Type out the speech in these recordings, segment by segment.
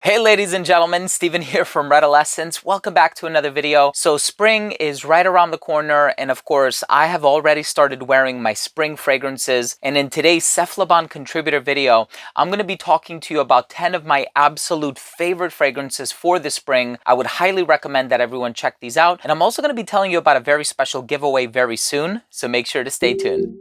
Hey ladies and gentlemen, Steven here from Redolescence. Welcome back to another video. So spring is right around the corner, and of course I have already started wearing my spring fragrances, and in today's Cephalabon contributor video I'm going to be talking to you about 10 of my absolute favorite fragrances for the spring. I would highly recommend that everyone check these out, and I'm also going to be telling you about a very special giveaway very soon, so make sure to stay tuned.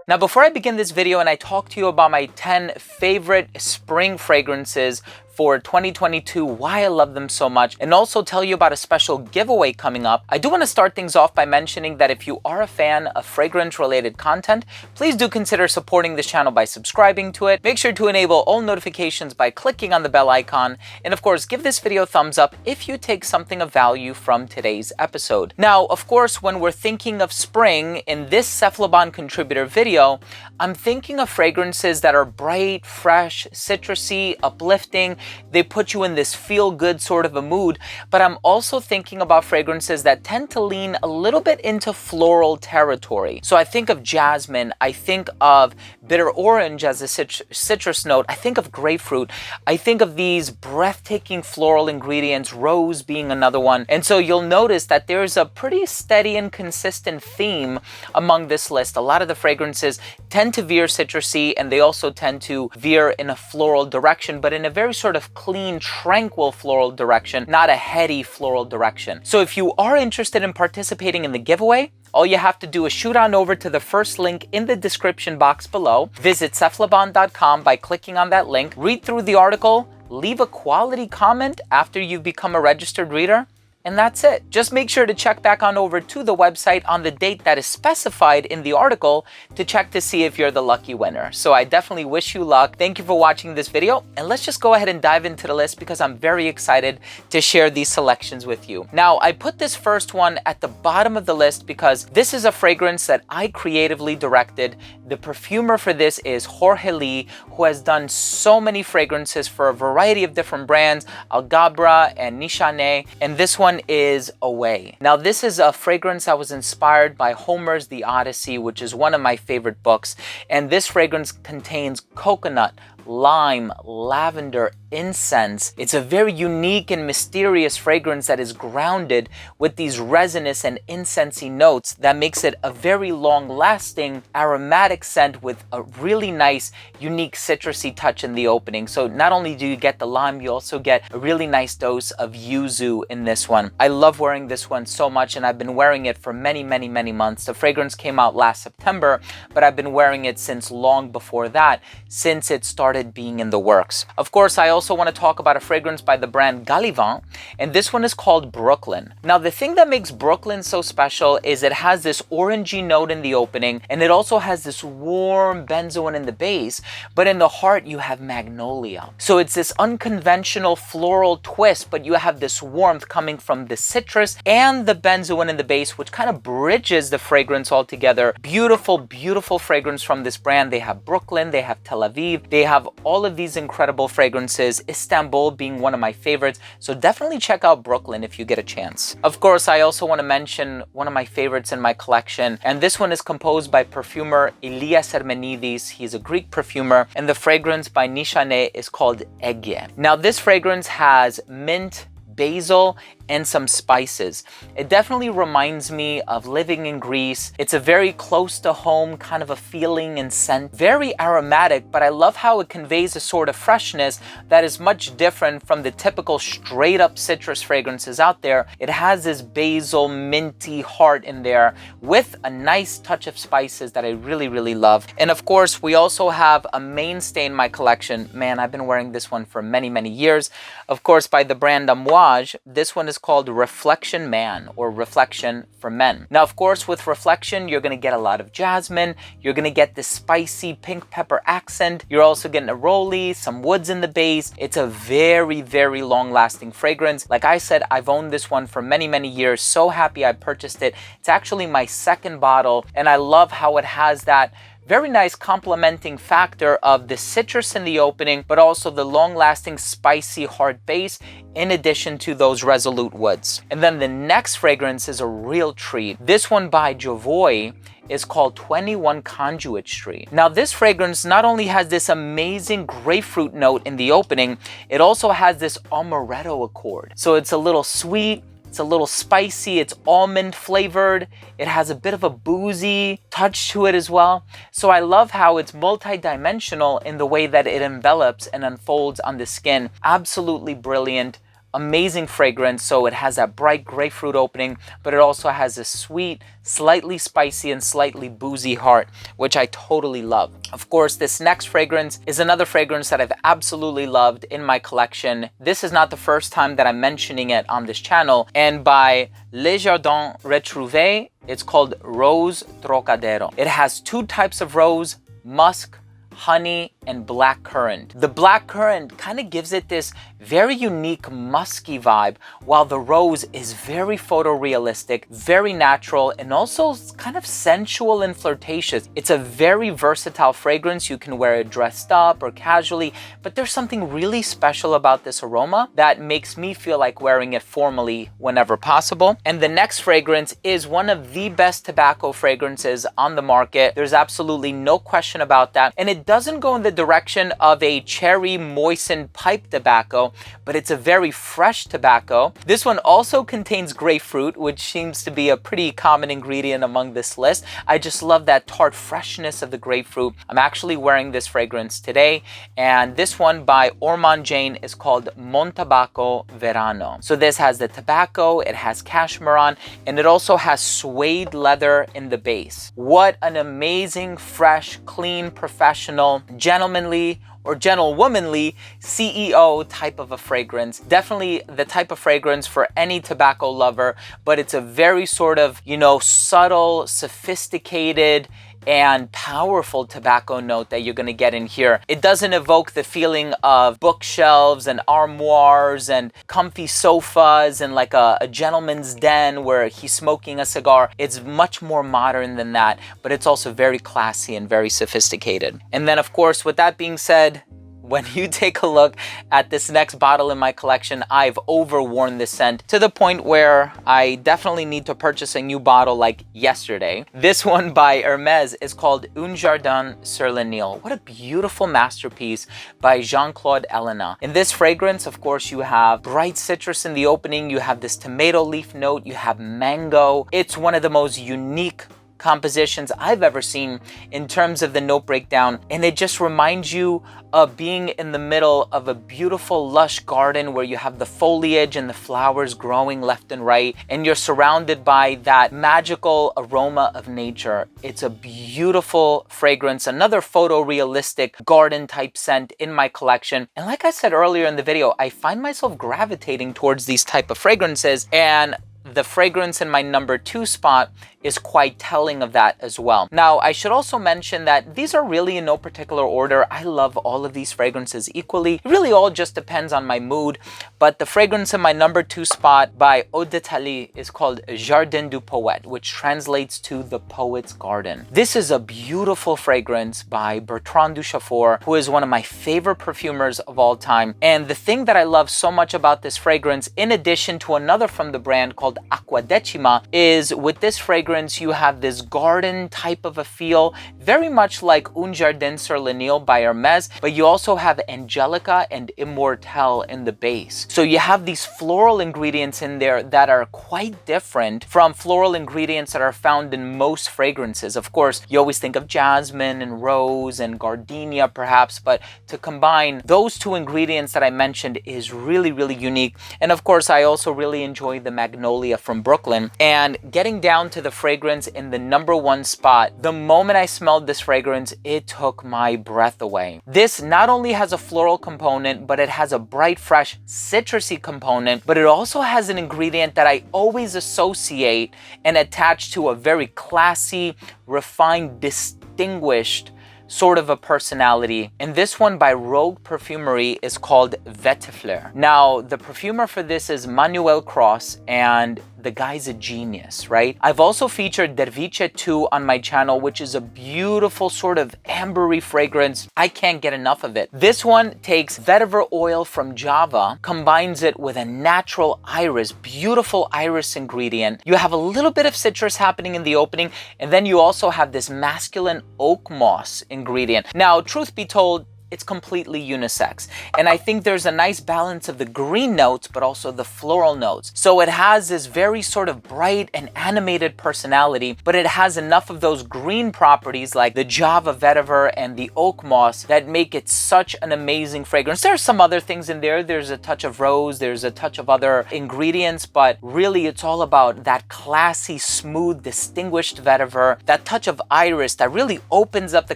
Now, before I begin this video and I talk to you about my 10 favorite spring fragrances for 2022, why I love them so much, and also tell you about a special giveaway coming up, I do want to start things off by mentioning that if you are a fan of fragrance-related content, please do consider supporting this channel by subscribing to it. Make sure to enable all notifications by clicking on the bell icon, and of course, give this video a thumbs up if you take something of value from today's episode. Now, of course, when we're thinking of spring in this Cephalabon contributor video, I'm thinking of fragrances that are bright, fresh, citrusy, uplifting. They put you in this feel-good sort of a mood, but I'm also thinking about fragrances that tend to lean a little bit into floral territory. So I think of jasmine, I think of bitter orange as a citrus note, I think of grapefruit, I think of these breathtaking floral ingredients, rose being another one. And so you'll notice that there's a pretty steady and consistent theme among this list. A lot of the fragrances tend to veer citrusy, and they also tend to veer in a floral direction, but in a very sort of clean, tranquil floral direction, not a heady floral direction. So if you are interested in participating in the giveaway, all you have to do is shoot on over to the first link in the description box below, visit cephalabon.com by clicking on that link, read through the article, leave a quality comment after you've become a registered reader, and that's it. Just make sure to check back on over to the website on the date that is specified in the article to check to see if you're the lucky winner. So I definitely wish you luck. Thank you for watching this video, and let's just go ahead and dive into the list because I'm very excited to share these selections with you. Now, I put this first one at the bottom of the list because this is a fragrance that I creatively directed. The perfumer for this is Jorge Lee, who has done so many fragrances for a variety of different brands, Algabra and Nishane, and this one is Away. Now, this is a fragrance that was inspired by Homer's The Odyssey, which is one of my favorite books, and this fragrance contains coconut, lime, lavender, incense. It's a very unique and mysterious fragrance that is grounded with these resinous and incensey notes that makes it a very long-lasting aromatic scent with a really nice, unique citrusy touch in the opening. So not only do you get the lime, you also get a really nice dose of yuzu in this one. I love wearing this one so much, and I've been wearing it for many months. The fragrance came out last September, but I've been wearing it since long before that, since it started being in the works. Of course, I also want to talk about a fragrance by the brand Gallivant, and this one is called Brooklyn. Now, the thing that makes Brooklyn so special is it has this orangey note in the opening, and it also has this warm benzoin in the base, but in the heart you have magnolia. So it's this unconventional floral twist, but you have this warmth coming from the citrus and the benzoin in the base, which kind of bridges the fragrance all together. Beautiful fragrance from this brand. They have Brooklyn, they have Tel Aviv, they have all of these incredible fragrances, Istanbul being one of my favorites, so definitely check out Brooklyn if you get a chance. Of course, I also want to mention one of my favorites in my collection, and this one is composed by perfumer Elias Hermenidis. He's a Greek perfumer, and the fragrance by Nishane is called Ege. Now, this fragrance has mint, basil, and some spices. It definitely reminds me of living in Greece. It's a very close to home kind of a feeling and scent. Very aromatic, but I love how it conveys a sort of freshness that is much different from the typical straight up citrus fragrances out there. It has this basil, minty heart in there with a nice touch of spices that I really love. And of course, we also have a mainstay in my collection. Man, I've been wearing this one for many years. Of course, by the brand Amouage. This one is called Reflection Man, or Reflection for Men. Now, of course, with Reflection, you're going to get a lot of jasmine. You're going to get this spicy pink pepper accent. You're also getting a rolly, some woods in the base. It's a very long-lasting fragrance. Like I said, I've owned this one for many years. So happy I purchased it. It's actually my second bottle, and I love how it has that very nice complementing factor of the citrus in the opening, but also the long-lasting spicy hard base in addition to those resolute woods. And then the next fragrance is a real treat. This one by Jovoi is called 21 Conduit Street. Now this fragrance not only has this amazing grapefruit note in the opening, it also has this amaretto accord. So it's a little sweet, it's a little spicy, it's almond flavored, it has a bit of a boozy touch to it as well. So I love how it's multi-dimensional in the way that it envelops and unfolds on the skin. Absolutely brilliant. Amazing fragrance. So it has that bright grapefruit opening, but it also has a sweet, slightly spicy and slightly boozy heart, which I totally love. Of course, this next fragrance is another fragrance that I've absolutely loved in my collection. This is not the first time that I'm mentioning it on this channel, and by Le Jardin Retrouvé, it's called Rose Trocadero. It has two types of rose, musk, honey, and black currant. The black currant kind of gives it this very unique musky vibe, while the rose is very photorealistic, very natural, and also kind of sensual and flirtatious. It's a very versatile fragrance. You can wear it dressed up or casually, but there's something really special about this aroma that makes me feel like wearing it formally whenever possible. And the next fragrance is one of the best tobacco fragrances on the market. There's absolutely no question about that. And it doesn't go in the direction of a cherry moistened pipe tobacco, but it's a very fresh tobacco. This one also contains grapefruit, which seems to be a pretty common ingredient among this list. I just love that tart freshness of the grapefruit. I'm actually wearing this fragrance today, and this one by Ormonde Jayne is called Montabaco Verano. So this has the tobacco, it has cashmere, and it also has suede leather in the base. What an amazing, fresh, clean, professional, gentlemanly or gentlewomanly CEO type of a fragrance. Definitely the type of fragrance for any tobacco lover, but it's a very sort of, you know, subtle, sophisticated, and powerful tobacco note that you're gonna get in here. It doesn't evoke the feeling of bookshelves and armoires and comfy sofas and like a gentleman's den where he's smoking a cigar. It's much more modern than that, but it's also very classy and very sophisticated. And then of course, with that being said, when you take a look at this next bottle in my collection, I've overworn this scent to the point where I definitely need to purchase a new bottle like yesterday. This one by Hermes is called Un Jardin sur Lenil. What a beautiful masterpiece by Jean-Claude Ellena. In this fragrance, of course, you have bright citrus in the opening, you have this tomato leaf note, you have mango. It's one of the most unique compositions I've ever seen in terms of the note breakdown, and it just reminds you of being in the middle of a beautiful lush garden where you have the foliage and the flowers growing left and right, and you're surrounded by that magical aroma of nature. It's a beautiful fragrance, another photorealistic garden type scent in my collection. And like I said earlier in the video, I find myself gravitating towards these type of fragrances, and the fragrance in my number 2 spot is quite telling of that as well. Now, I should also mention that these are really in no particular order. I love all of these fragrances equally. It really all just depends on my mood, but the fragrance in my number 2 spot by Eau de Thalie is called Jardin du Poète, which translates to the poet's garden. This is a beautiful fragrance by Bertrand Duchaufour, who is one of my favorite perfumers of all time. And the thing that I love so much about this fragrance, in addition to another from the brand called Aquadecima, is with this fragrance you have this garden type of a feel, very much like Un Jardin sur Lenil by Hermes, but you also have Angelica and Immortelle in the base. So you have these floral ingredients in there that are quite different from floral ingredients that are found in most fragrances. Of course, you always think of jasmine and rose and gardenia perhaps, but to combine those two ingredients that I mentioned is really, really unique. And of course, I also really enjoy the Magnolia from Brooklyn. And getting down to the fragrance in the number 1 spot, the moment I smelled this fragrance, it took my breath away. This not only has a floral component, but it has a bright, fresh, citrusy component, but it also has an ingredient that I always associate and attach to a very classy, refined, distinguished sort of a personality. And this one by Rogue Perfumery is called Vetiver. Now, the perfumer for this is Manuel Cross, and the guy's a genius, right? I've also featured Derviche 2 on my channel, which is a beautiful sort of ambery fragrance. I can't get enough of it. This one takes vetiver oil from Java, combines it with a natural iris, beautiful iris ingredient. You have a little bit of citrus happening in the opening, and then you also have this masculine oak moss ingredient. Now, truth be told, it's completely unisex. And I think there's a nice balance of the green notes, but also the floral notes. So it has this very sort of bright and animated personality, but it has enough of those green properties like the Java vetiver and the oak moss that make it such an amazing fragrance. There's some other things in there. There's a touch of rose, there's a touch of other ingredients, but really it's all about that classy, smooth, distinguished vetiver, that touch of iris that really opens up the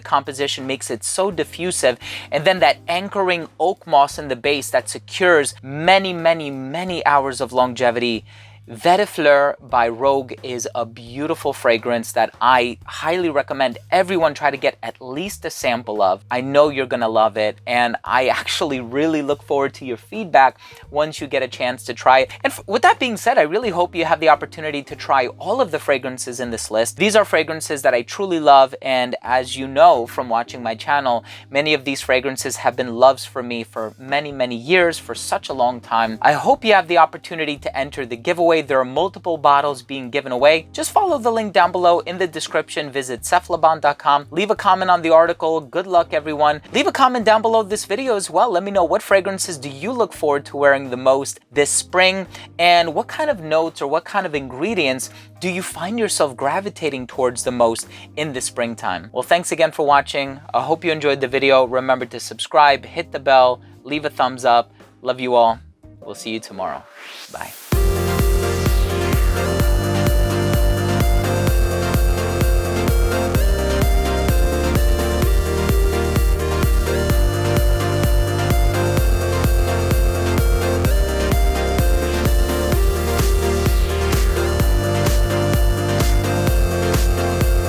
composition, makes it so diffusive. And then that anchoring oak moss in the base that secures many, many, many hours of longevity. Vetiver by Rogue is a beautiful fragrance that I highly recommend everyone try to get at least a sample of. I know you're gonna love it, and I actually really look forward to your feedback once you get a chance to try it. And with that being said, I really hope you have the opportunity to try all of the fragrances in this list. These are fragrances that I truly love, and as you know from watching my channel, many of these fragrances have been loves for me for many, many years, for such a long time. I hope you have the opportunity to enter the giveaway. There are multiple bottles being given away. Just follow the link down below in the description. Visit cephalabon.com. Leave a comment on the article. Good luck, everyone. Leave a comment down below this video as well. Let me know, what fragrances do you look forward to wearing the most this spring? And what kind of notes or what kind of ingredients do you find yourself gravitating towards the most in the springtime? Well, thanks again for watching. I hope you enjoyed the video. Remember to subscribe, hit the bell, leave a thumbs up. Love you all. We'll see you tomorrow. Bye.